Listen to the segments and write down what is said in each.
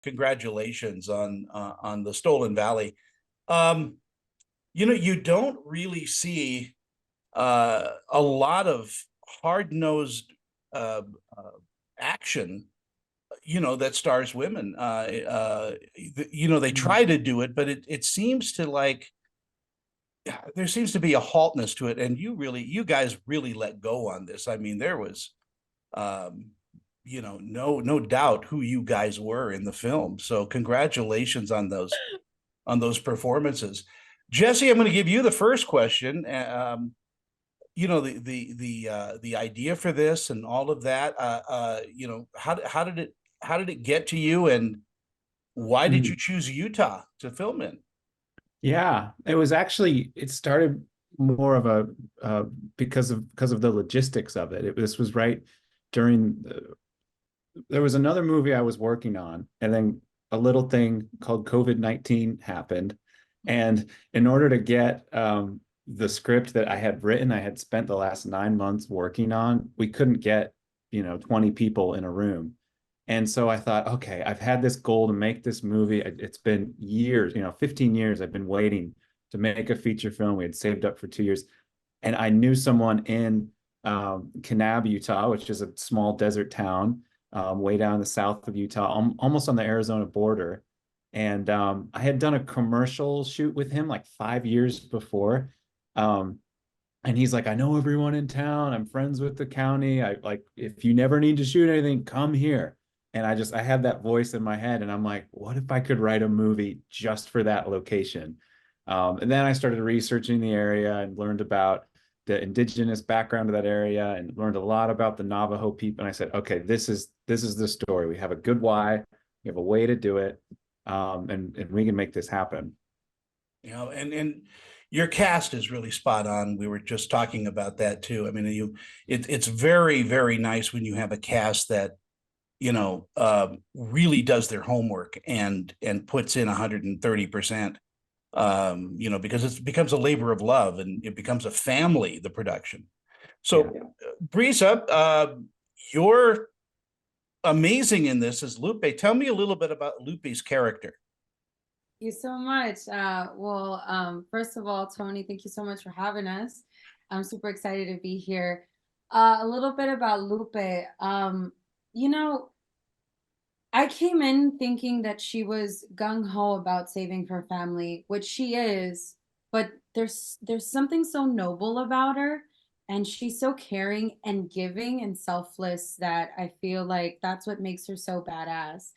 congratulations on the Stolen Valley. Um, you don't really see a lot of hard-nosed uh, uh, action, that stars women. They try to do it, but it seems to like there seems to be a haltness to it. And you guys really let go on this. I mean, there was, um, no doubt who you guys were in the film. So congratulations on those performances. Jesse, I'm going to give you the first question. The idea for this and all of that. How did it get to you, and why did you choose Utah to film in? Yeah, it started more of a because of the logistics of it. This was right during there was another movie I was working on, and then a little thing called COVID-19 happened. And in order to get the script that I had written, I had spent the last 9 months working on, we couldn't get, 20 people in a room. And so I thought, okay, I've had this goal to make this movie. It's been years, 15 years I've been waiting to make a feature film. We had saved up for 2 years. And I knew someone in Kanab, Utah, which is a small desert town way down in the south of Utah, almost on the Arizona border. And I had done a commercial shoot with him like 5 years before. Um, and he's like, I know everyone in town. I'm friends with the county. I like, if you never need to shoot anything, come here. And I had that voice in my head, and I'm like, what if I could write a movie just for that location? And then I started researching the area and learned about the indigenous background of that area and learned a lot about the Navajo people. And I said, okay, this is the story. We have a good why, we have a way to do it, and we can make this happen. And your cast is really spot on. We were just talking about that too. I mean, it's very, very nice when you have a cast that really does their homework and puts in 130%. Because it becomes a labor of love and it becomes a family, the production. So, yeah. Briza, you're amazing in this as Lupe. Tell me a little bit about Lupe's character. Thank you so much. First of all, Tony, thank you so much for having us. I'm super excited to be here. A little bit about Lupe. I came in thinking that she was gung-ho about saving her family, which she is, but there's something so noble about her, and she's so caring and giving and selfless that I feel like that's what makes her so badass.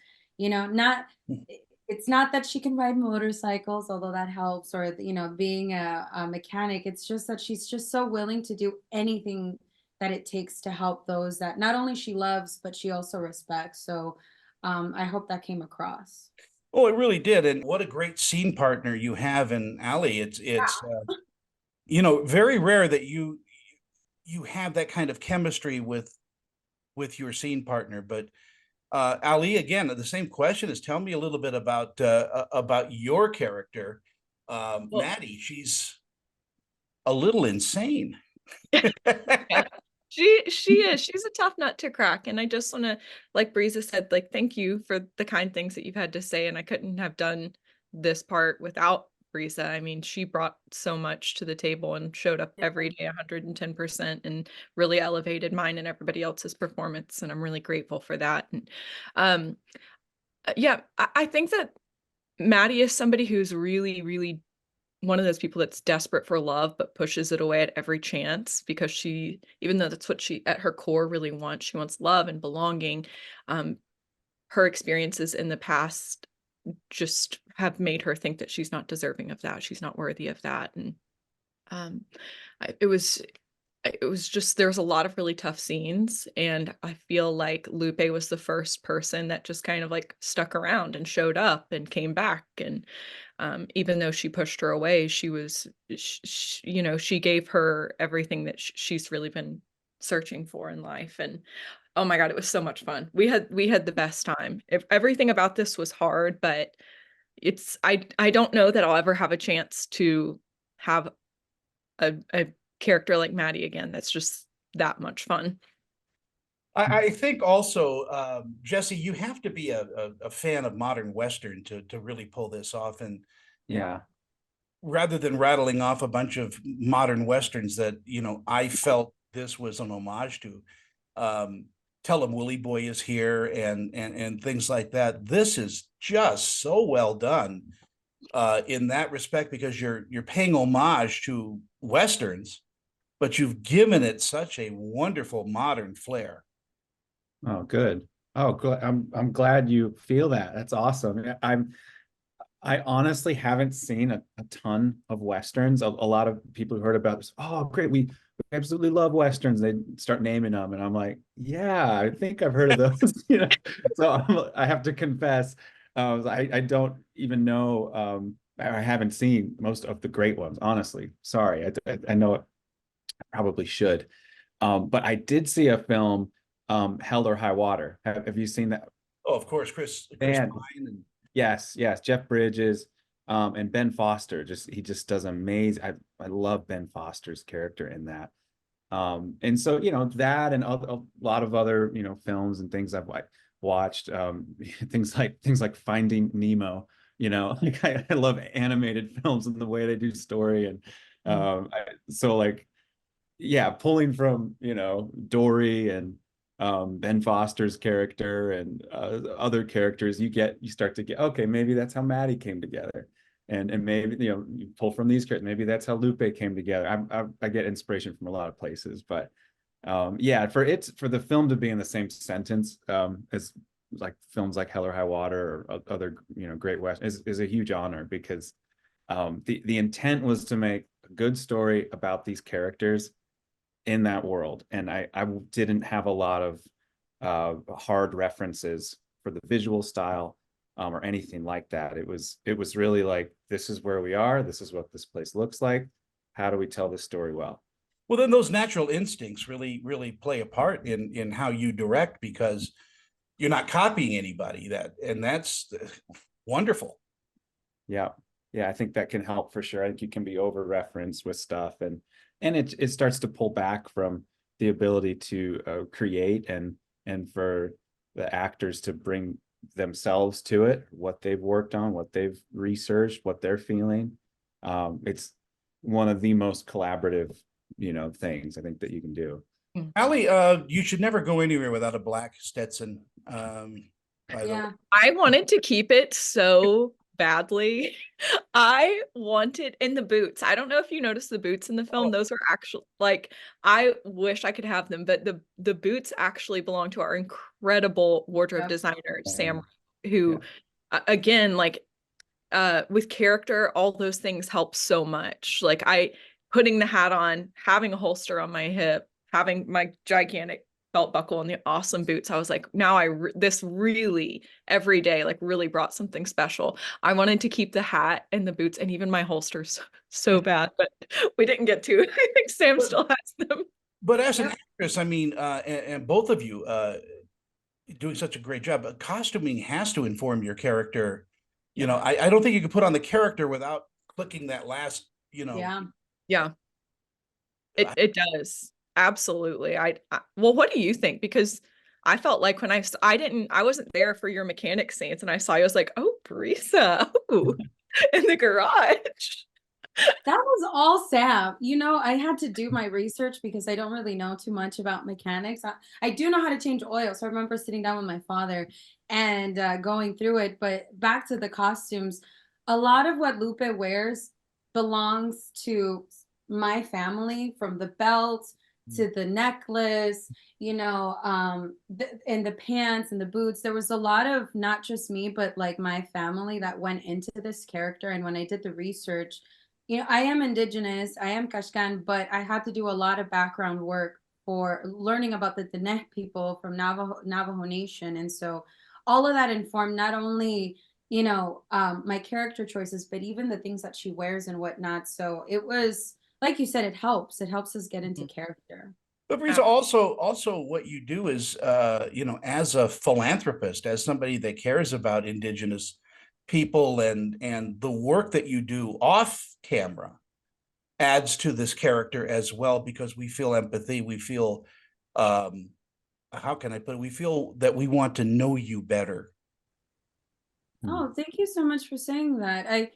It's not that she can ride motorcycles, although that helps, or being a mechanic. It's just that she's just so willing to do anything that it takes to help those that not only she loves, but she also respects. So I hope that came across. Oh, it really did. And what a great scene partner you have in Allee. It's very rare that you have that kind of chemistry with your scene partner. But Allee, again, the same question is, tell me a little bit about your character. Maddie, she's a little insane. Yeah. She's a tough nut to crack. And I just want to, like Briza said, like, thank you for the kind things that you've had to say. And I couldn't have done this part without Briza. I mean, she brought so much to the table and showed up every day 110% and really elevated mine and everybody else's performance. And I'm really grateful for that. And I think that Maddie is somebody who's really, really one of those people that's desperate for love, but pushes it away at every chance because she, even though that's what she at her core really wants, she wants love and belonging. Her experiences in the past just have made her think that she's not deserving of that. She's not worthy of that. And it was just, there was a lot of really tough scenes. And I feel like Lupe was the first person that just kind of like stuck around and showed up and came back. And even though she pushed her away, she gave her everything that she's really been searching for in life. And oh my God, it was so much fun. We had the best time. Everything about this was hard, but I don't know that I'll ever have a chance to have a character like Maddie again. That's just that much fun. I think also, Jesse, you have to be a fan of modern Western to really pull this off. And Yeah. rather than rattling off a bunch of modern Westerns that, I felt this was an homage to, Tell 'em Willie Boy is here and things like that. This is just so well done in that respect, because you're paying homage to Westerns, but you've given it such a wonderful modern flair. Oh, good. Oh, good. I'm glad you feel that. That's awesome. I honestly haven't seen a ton of Westerns. A lot of people who heard about this, oh, great, we absolutely love Westerns. They start naming them, and I'm like, yeah, I think I've heard of those. So I have to confess, I don't even know. I haven't seen most of the great ones, honestly. Sorry, I know it, I probably should. But I did see a film, Hell or High Water. Have you seen that? Oh, of course, Chris Man, Pine and yes, yes, Jeff Bridges, and Ben Foster. He just does amazing. I love Ben Foster's character in that. And so that and a lot of other films and things I've watched, things like Finding Nemo. Like I love animated films and the way they do story, and so like, yeah, pulling from Dory and Ben Foster's character and other characters, you start to get, okay, maybe that's how Maddie came together, and maybe you pull from these characters, maybe that's how Lupe came together. I get inspiration from a lot of places, but yeah, for the film to be in the same sentence as like films like Hell or High Water or other great West is a huge honor, because the intent was to make a good story about these characters in that world, and I didn't have a lot of hard references for the visual style or anything like that. It was really like, this is where we are, this is what this place looks like, how do we tell this story well? well, then those natural instincts really play a part in how you direct, because you're not copying anybody, and that's wonderful. Yeah, I think that can help for sure. I think you can be over referenced with stuff, and it starts to pull back from the ability to create and for the actors to bring themselves to it, what they've worked on, what they've researched, what they're feeling. It's one of the most collaborative things I think that you can do. Allie, you should never go anywhere without a black Stetson. Yeah. I wanted to keep it so badly. I wanted in the boots. I don't know if you noticed the boots in the film. Oh. Those were actually, like, I wish I could have them, but the boots actually belong to our incredible wardrobe Yep. designer, Sam, who again, like with character, all those things help so much. Like putting the hat on, having a holster on my hip, having my gigantic belt buckle and the awesome boots. I was like, now this really every day like really brought something special. I wanted to keep the hat and the boots and even my holsters so bad, but we didn't get to. I think Sam still has them. But as an actress, I mean, and both of you doing such a great job, costuming has to inform your character. I don't think you can put on the character without clicking that last, Yeah. It does. Absolutely. Well, what do you think? Because I felt like when I wasn't there for your mechanic scenes, and I saw you, I was like, oh, Briza, in the garage. That was all Sam. I had to do my research because I don't really know too much about mechanics. I do know how to change oil. So I remember sitting down with my father and going through it. But back to the costumes, a lot of what Lupe wears belongs to my family, from the belt to the necklace, and the pants and the boots. There was a lot of not just me, but like my family that went into this character. And when I did the research, I am indigenous, I am Kashkan, but I had to do a lot of background work for learning about the Diné people from Navajo Nation. And so all of that informed not only, my character choices, but even the things that she wears and whatnot. So it was, like you said, it helps us get into character. But Briza, also what you do is, as a philanthropist, as somebody that cares about indigenous people and the work that you do off camera adds to this character as well, because we feel empathy, we feel how can I put it? We feel that we want to know you better. Oh, thank you so much for saying that.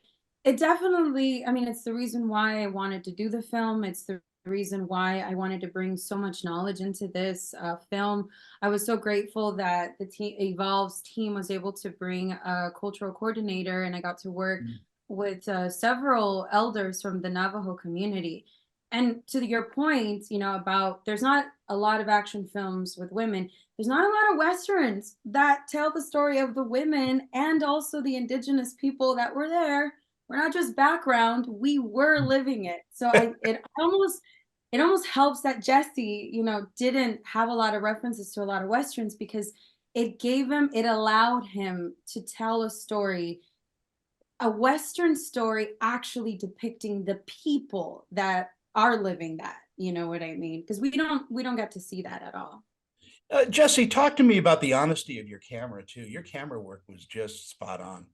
It definitely, I mean, it's the reason why I wanted to do the film. It's the reason why I wanted to bring so much knowledge into this film. I was so grateful that the team, Evolve's team, was able to bring a cultural coordinator, and I got to work with several elders from the Navajo community. And to your point, you know, about there's not a lot of action films with women. There's not a lot of Westerns that tell the story of the women and also the indigenous people that were there. We're not just background, we were living it. So it almost helps that Jesse, you know, didn't have a lot of references to a lot of Westerns, because it allowed him to tell a story, a Western story actually depicting the people that are living that, you know what I mean? Because we don't get to see that at all. Jesse, talk to me about the honesty of your camera too. Your camera work was just spot on.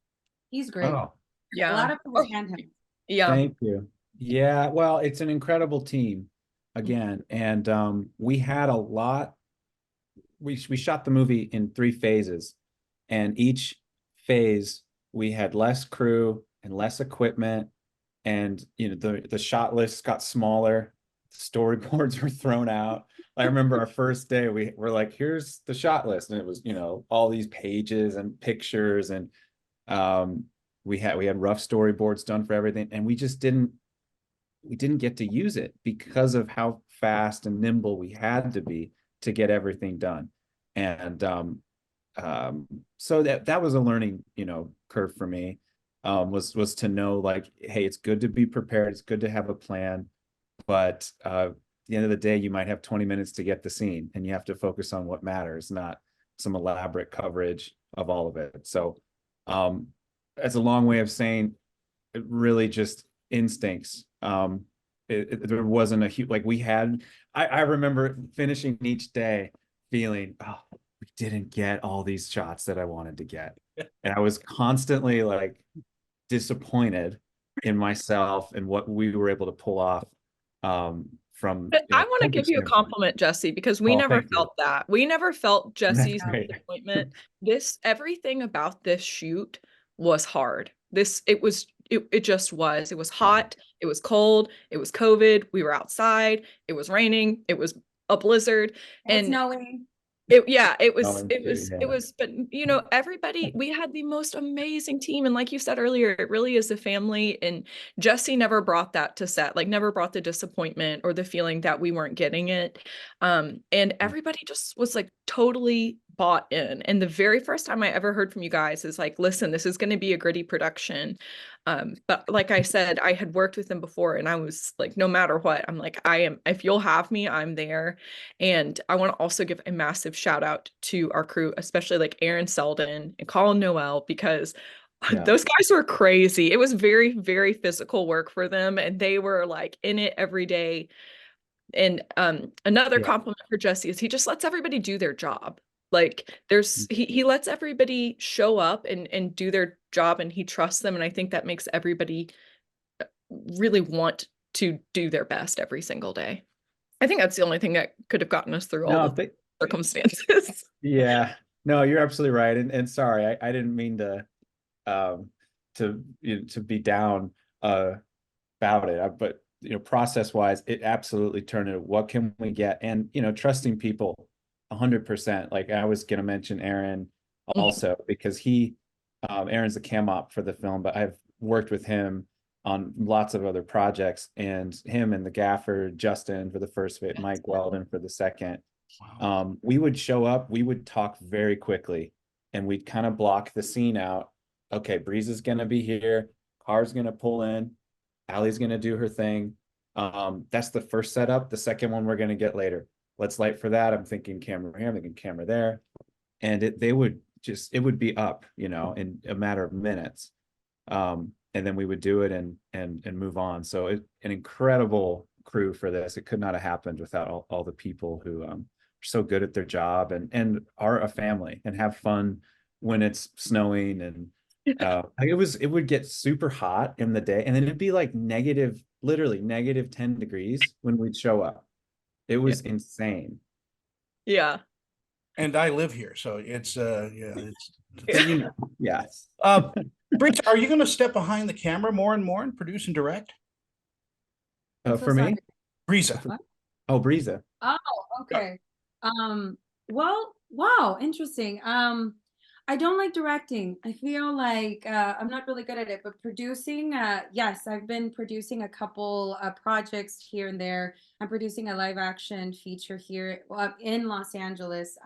He's great. Oh, A lot of people hand him. Yeah. thank you. Yeah, well, it's an incredible team again, and we had a lot. We shot the movie in 3 phases, and each phase we had less crew and less equipment, and you know the shot lists got smaller, storyboards were thrown out. I remember our first day we were like, here's the shot list, and it was, you know, all these pages and pictures, and we had rough storyboards done for everything, and we didn't get to use it because of how fast and nimble we had to be to get everything done. And so that was a learning, you know, curve for me. Was to know, like, hey, it's good to be prepared, it's good to have a plan, but at the end of the day, you might have 20 minutes to get the scene, and you have to focus on what matters, not some elaborate coverage of all of it. So that's a long way of saying it really just instincts. There wasn't a huge, like we had, I remember finishing each day feeling, oh, we didn't get all these shots that I wanted to get. And I was constantly like disappointed in myself and what we were able to pull off from But I a want to give focus you a standpoint. compliment, Jesse, because we Oh, never thank you. felt that. We never felt Jesse's great. disappointment. Everything about this shoot was hard. It just was. It was hot, it was cold, it was COVID, we were outside, it was raining, it was a blizzard, And and snowing. it was, but you know, everybody, we had the most amazing team. And like you said earlier, it really is a family. And Jesse never brought that to set, like never brought the disappointment or the feeling that we weren't getting it. And everybody just was like totally bought in. And the very first time I ever heard from you guys is like, listen, this is going to be a gritty production. But like I said, I had worked with them before, and I was like, no matter what, I'm like, if you'll have me, I'm there. And I want to also give a massive shout out to our crew, especially like Aaron Selden and Colin Noel, because those guys were crazy. It was very, very physical work for them, and they were like in it every day. And another compliment for Jesse is he just lets everybody do their job. Like he lets everybody show up and do their job, and he trusts them. And I think that makes everybody really want to do their best every single day. I think that's the only thing that could have gotten us through all the circumstances. Yeah, no, you're absolutely right. And sorry, I didn't mean to to be down about it. But you know, process wise, it absolutely turned into what can we get, and you know, trusting people 100%. Like I was gonna mention Aaron also, because Aaron's the cam op for the film, but I've worked with him on lots of other projects, and him and the gaffer Justin for the first bit, Mike Weldon for the second. Wow. We would show up, we would talk very quickly, and we'd kind of block the scene out. Okay, Briza's gonna be here, car's gonna pull in, Allie's gonna do her thing. That's the first setup. The second one we're gonna get later. Let's light for that. I'm thinking camera here, I'm thinking camera there. And it would be up, you know, in a matter of minutes. And then we would do it and move on. So an incredible crew for this. It could not have happened without all the people who are so good at their job and are a family and have fun when it's snowing. And it would get super hot in the day, and then it'd be like literally negative 10 degrees when we'd show up. It was insane. Yeah. And I live here, so it's yeah, So, you know, yeah. Briza, are you going to step behind the camera more and more and produce and direct? I'm so For me? sorry. Briza. What? Oh, Briza. Oh, okay. Well, wow, interesting. I don't like directing. I feel like I'm not really good at it, but producing, yes, I've been producing a couple projects here and there. I'm producing a live action feature here in Los Angeles.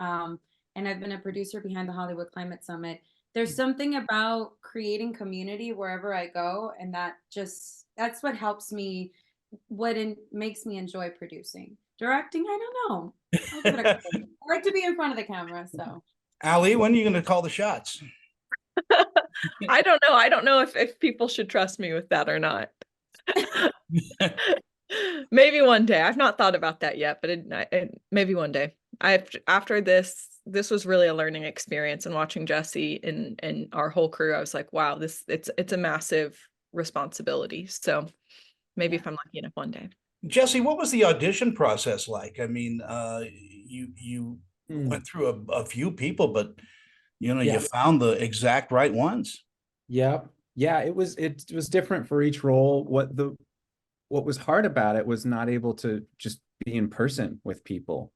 And I've been a producer behind the Hollywood Climate Summit. There's something about creating community wherever I go, and that's what helps me, makes me enjoy producing. Directing, I don't know. I'll give it a go. I like to be in front of the camera, so. Allie, when are you going to call the shots? I don't know. I don't know if people should trust me with that or not. Maybe one day. I've not thought about that yet, but maybe one day. After this was really a learning experience, and watching Jesse and our whole crew, I was like, wow, it's a massive responsibility. So maybe if I'm lucky enough one day. Jesse, what was the audition process like? I mean, you went through a few people, but you Yeah. found the exact right ones. Yeah. Yeah, it was different for each role. What was hard about it was not able to just be in person with people.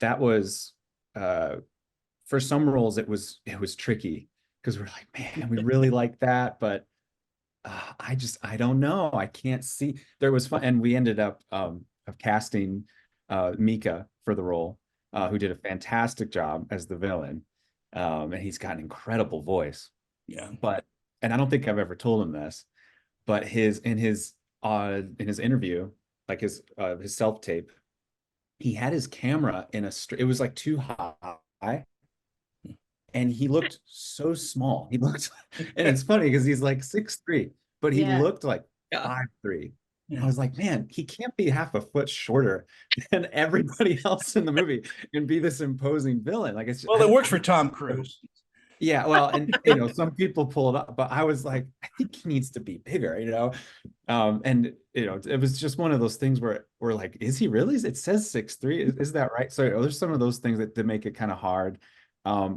That was for some roles it was tricky, because we're like, man, we really like that, but I don't know. I can't see. There was fun, and we ended up of casting Mika for the role, who did a fantastic job as the villain. And he's got an incredible voice. Yeah. And I don't think I've ever told him this, but in his interview, like his self-tape, he had his camera it was like too high, and he looked so small. And it's funny because he's like 6'3", but he looked like 5'3". I was like, man, he can't be half a foot shorter than everybody else in the movie and be this imposing villain. Like, it's Well, it works for Tom Cruise. Yeah, well, and some people pull it up, but I was like, I think he needs to be bigger, and it was just one of those things where we're like, is he really? It says 6'3". Is that right? So there's some of those things that make it kind of hard.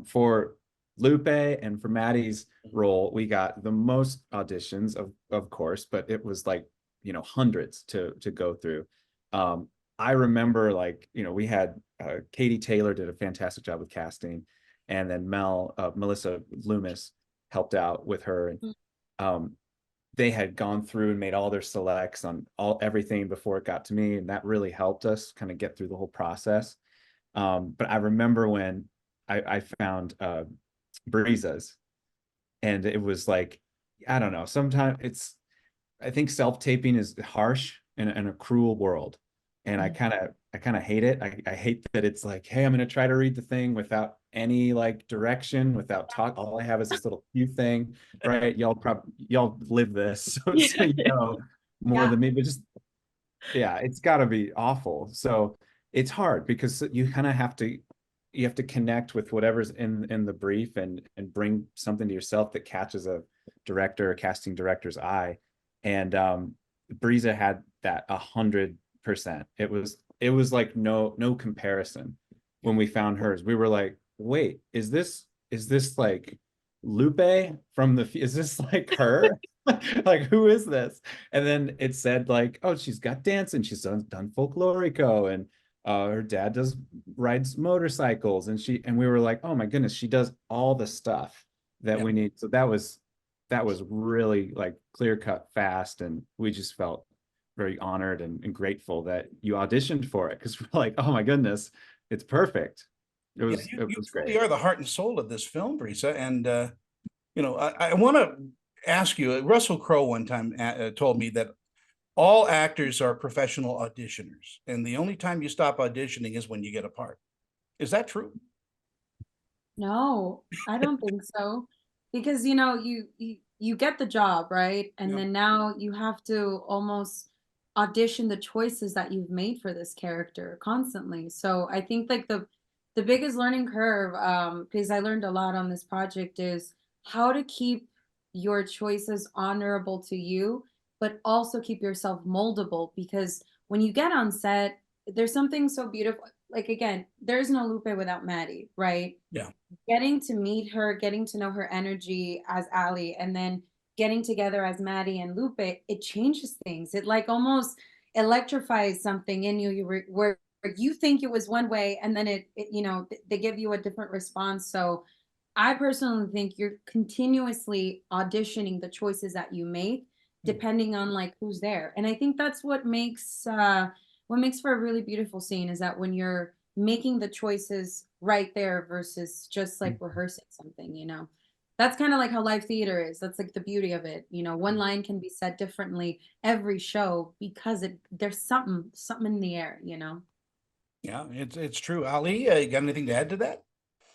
For Lupe and for Maddie's role, we got the most auditions, of course, but it was like, hundreds to go through. I remember, like, we had Katie Taylor did a fantastic job with casting, and then Melissa Loomis helped out with her, and they had gone through and made all their selects on everything before it got to me, and that really helped us kind of get through the whole process. But I remember when I found Briza's, and it was like, I don't know, sometimes I think self-taping is harsh in a cruel world, and I kind of hate it. I hate that it's like, hey, I'm going to try to read the thing without any like direction, without talk. All I have is this little cue thing, right? Y'all live this, so more than me, but just, yeah, it's got to be awful. So it's hard because you kind of have to connect with whatever's in the brief, and bring something to yourself that catches a director or casting director's eye. And Briza had that 100%. It was like no comparison. When we found hers, we were like, wait, is this like Lupe from is this like her? Like, who is this? And then it said, like, oh, she's got dance, and she's done folklorico, and her dad rides motorcycles, and we were like, oh my goodness, she does all the stuff that we need. So that was really like clear cut, fast, and we just felt very honored and grateful that you auditioned for it, because we're like, oh my goodness, it's perfect. It was great. You are the heart and soul of this film, Briza, and I want to ask you. Russell Crowe one time told me that all actors are professional auditioners, and the only time you stop auditioning is when you get a part. Is that true? No, I don't think so. Because you get the job, right? And then now you have to almost audition the choices that you've made for this character constantly. So I think like the biggest learning curve, because I learned a lot on this project, is how to keep your choices honorable to you, but also keep yourself moldable. Because when you get on set, there's something so beautiful. like, again, there's no Lupe without Maddie, right? Yeah. Getting to meet her, getting to know her energy as Allie, and then getting together as Maddie and Lupe, it changes things. It like almost electrifies something in you. Where you think it was one way, and then they give you a different response. So I personally think you're continuously auditioning the choices that you make, depending on like who's there. And I think that's what makes for a really beautiful scene is that when you're making the choices right there versus just like rehearsing something, That's kind of like how live theater is. That's like the beauty of it. One line can be said differently every show because there's something in the air. Yeah, it's true. Ali, you got anything to add to that?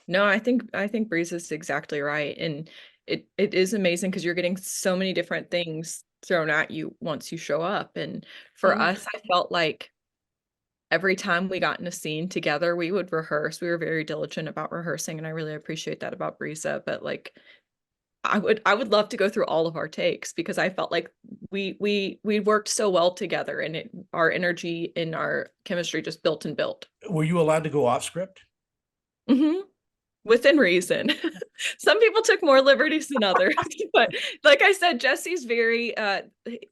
No, I think Breeze is exactly right. And it is amazing because you're getting so many different things thrown at you once you show up. And for us, I felt like every time we got in a scene together, we would rehearse. We were very diligent about rehearsing, and I really appreciate that about Briza. But like I would love to go through all of our takes because I felt like we worked so well together, and our energy and our chemistry just built and built. Were you allowed to go off script? Mm-hmm. Within reason. Some people took more liberties than others, but like I said, Jesse's very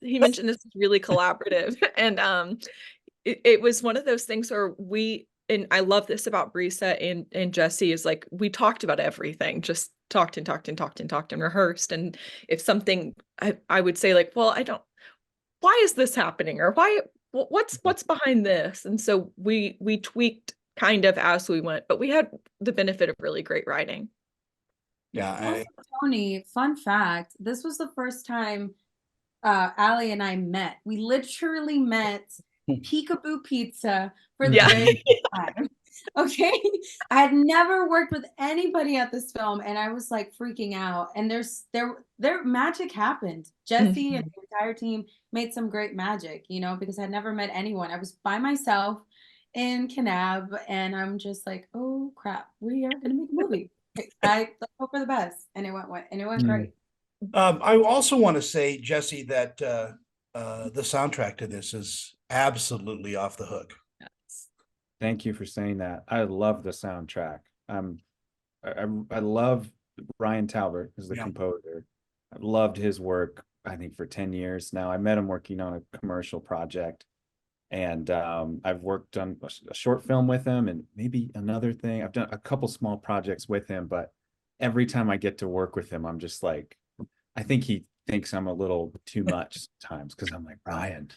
he mentioned this is really collaborative, and it was one of those things where and I love this about Brisa and Jesse is like we talked about everything, just talked and talked and talked and talked and rehearsed. And if something I would say like, well, why is this happening? Or what's behind this? And so we tweaked kind of as we went, but we had the benefit of really great writing. Yeah. Also, Tony, fun fact, this was the first time Allie and I met. We literally met Peekaboo Pizza for the Yeah. very first time. Okay. I had never worked with anybody at this film, and I was like freaking out. And their magic happened. Jesse and the entire team made some great magic, because I'd never met anyone. I was by myself in Kanab, and I'm just like, oh crap, we are gonna make a movie. Let's hope for the best. And it went great. I also want to say, Jesse, that the soundtrack to this is absolutely off the hook. Thank you for saying that. I love the soundtrack. I love Ryan Talbot as the composer. I've loved his work, I think, for 10 years now. I met him working on a commercial project, and I've worked on a short film with him and maybe another thing. I've done a couple small projects with him, but every time I get to work with him, I'm just like, I think he thinks I'm a little too much sometimes because I'm like, Ryan,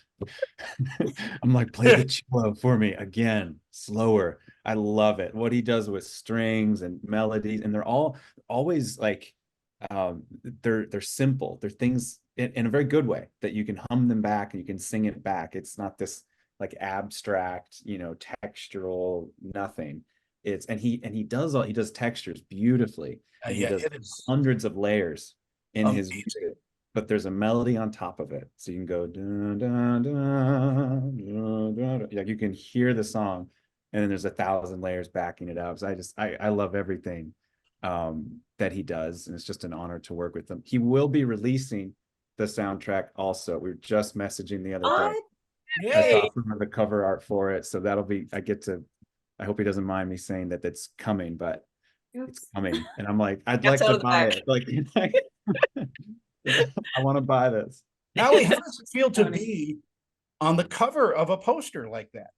I'm like, play the cello for me again, slower. I love it. What he does with strings and melodies, and they're all always like, they're simple. They're things in a very good way that you can hum them back and you can sing it back. It's not this like abstract, textural nothing. He does textures beautifully. And he does hundreds of layers in his music, but there's a melody on top of it, so you can go dun, dun, dun, dun, dun, dun. Like you can hear the song, and then there's 1,000 layers backing it up. So I love everything that he does, and it's just an honor to work with him. He will be releasing the soundtrack also. We were just messaging the other day. I saw some of the cover art for it, so that'll be. I hope he doesn't mind me saying that that's coming, but it's coming, and I'm like, I'd like to buy it. Like, I want to buy this. Allie, how does it feel to be on the cover of a poster like that?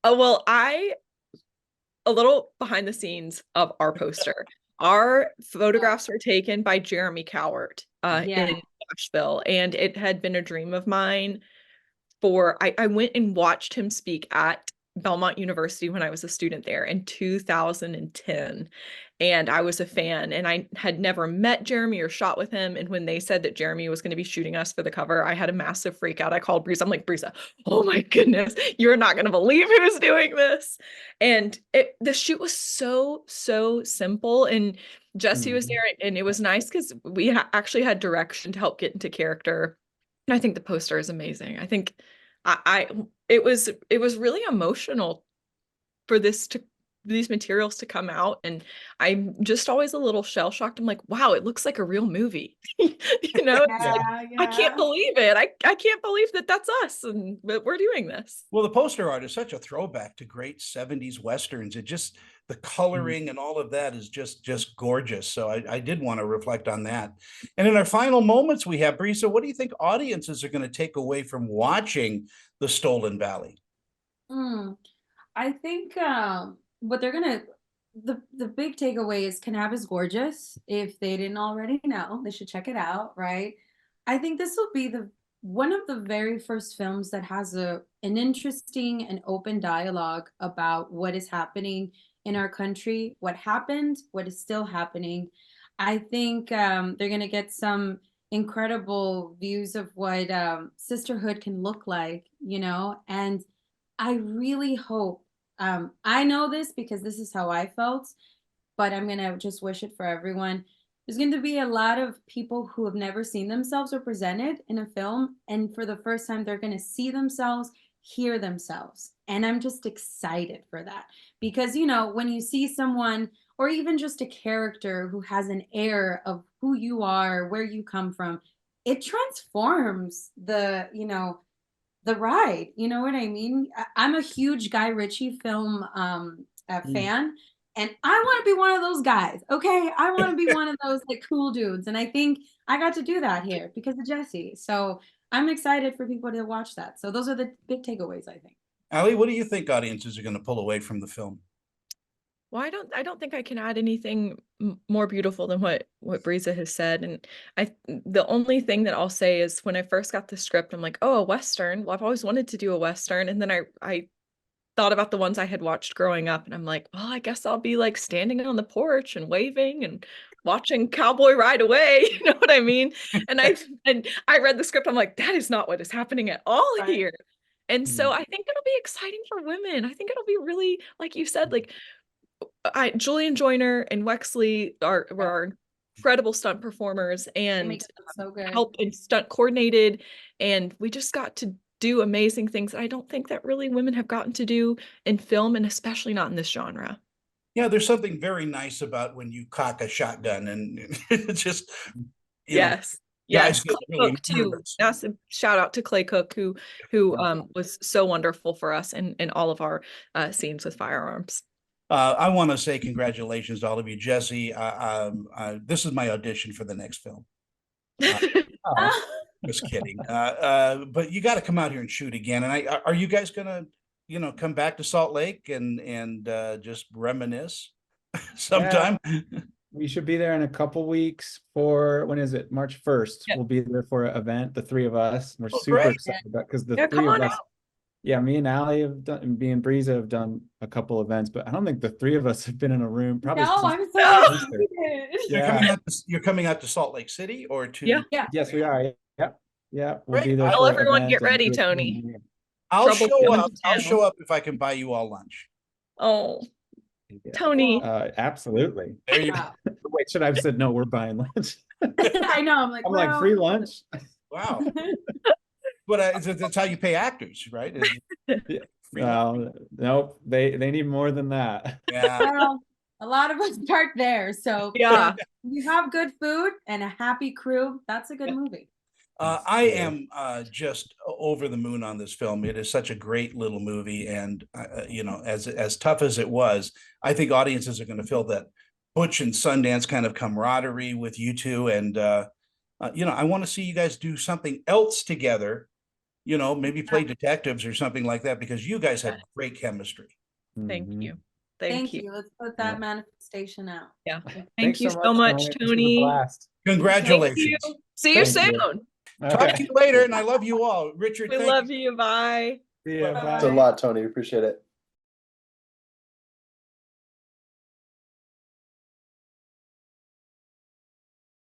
Oh, well, a little behind the scenes of our poster. Our photographs were taken by Jeremy Cowart in Nashville, and it had been a dream of mine I went and watched him speak at Belmont University when I was a student there in 2010. And I was a fan, and I had never met Jeremy or shot with him. And when they said that Jeremy was going to be shooting us for the cover, I had a massive freak out. I called Briza. I'm like, Briza, oh my goodness, you're not going to believe who's doing this. And the shoot was so simple. And Jesse was there, and it was nice because we actually had direction to help get into character. And I think the poster is amazing. I think it was really emotional for this to these materials to come out, and I'm just always a little shell shocked. I'm like, wow, it looks like a real movie. You know, it's like, I can't believe it. I can't believe that that's us and that we're doing this. Well, the poster art is such a throwback to great 70s Westerns. It just, the coloring and all of that is just gorgeous. So I did want to reflect on that. And in our final moments we have, Briza, what do you think audiences are going to take away from watching The Stolen Valley? I think what they're gonna the big takeaway is Kanab is gorgeous. If they didn't already know, they should check it out, right? I think this will be the one of the very first films that has an interesting and open dialogue about what is happening in our country, what happened, what is still happening. I think they're gonna get some incredible views of what sisterhood can look like, you know, and I really hope, I know this because this is how I felt, but I'm going to just wish it for everyone. There's going to be a lot of people who have never seen themselves represented in a film. And for the first time, they're going to see themselves, hear themselves. And I'm just excited for that. Because, you know, when you see someone or even just a character who has an air of who you are, where you come from, it transforms the, you know, the ride, you know what I mean? I'm a huge Guy Ritchie film fan, and I want to be one of those guys. Okay, I want to be one of those like cool dudes, and I think I got to do that here because of Jesse. So I'm excited for people to watch that. So those are the big takeaways, I think. Allie, what do you think audiences are going to pull away from the film? Well, I don't think I can add anything more beautiful than what Briza has said. And the only thing that I'll say is when I first got the script, I'm like, oh, a Western. Well, I've always wanted to do a Western. And then I thought about the ones I had watched growing up, and I'm like, well, I guess I'll be like standing on the porch and waving and watching Cowboy Ride Away. You know what I mean? And I read the script. I'm like, that is not what is happening at all here. And so I think it'll be exciting for women. I think it'll be really, like you said, like Julian Joyner and Wexley were our incredible stunt performers and so good. helped and stunt coordinated, and we just got to do amazing things I don't think that really women have gotten to do in film, and especially not in this genre. Yeah, there's something very nice about when you cock a shotgun and it's just, yes. Yes, Clay really Cook too. nervous. Massive shout out to Clay Cook, who was so wonderful for us in all of our scenes with firearms. I want to say congratulations to all of you. Jesse, this is my audition for the next film. Just kidding. But you got to come out here and shoot again. And are you guys going to, you know, come back to Salt Lake and just reminisce sometime? Yeah. We should be there in a couple weeks for, when is it? March 1st. Yep. We'll be there for an event, the three of us. We're super great. excited about, because the Yeah, three come of on us, out. yeah, me and Allie have done, and me and Briza have done a couple events, but I don't think the three of us have been in a room. Probably No, since- I'm so excited. Yeah. You're coming out to Salt Lake City or to? Yeah. Yes, we are. Yep. Yeah, we'll Great. be there. Tell for an everyone, event get and ready, do a Tony. premiere. I'll Trouble show coming up. to I'll town. show up if I can buy you all lunch. Oh, Yeah. Tony. Absolutely. There you Wow. Wait, should I have said no? We're buying lunch. I know. I'm like, I'm like, well, free lunch. Wow. But that's how you pay actors, right? Free lunch. Nope. They need more than that. Yeah. well, a lot of us start there. So Yeah. you have good food and a happy crew. That's a good movie. I am just over the moon on this film. It is such a great little movie, and you know, as tough as it was, I think audiences are going to feel that Butch and Sundance kind of camaraderie with you two, and you know, I want to see you guys do something else together. You know, maybe play detectives or something like that, because you guys had great chemistry. Thank Mhm. you. Thank you. Let's put that Yeah. manifestation out. Yeah. Thanks Thank you so much, This was a Tony. blast. Congratulations. Thank you. See you Thank you. soon. Talk to Okay. you later, and I love you all. Richard, We thank love you. you. Bye. See ya. Bye. Bye. Thanks a lot, Tony. Appreciate it.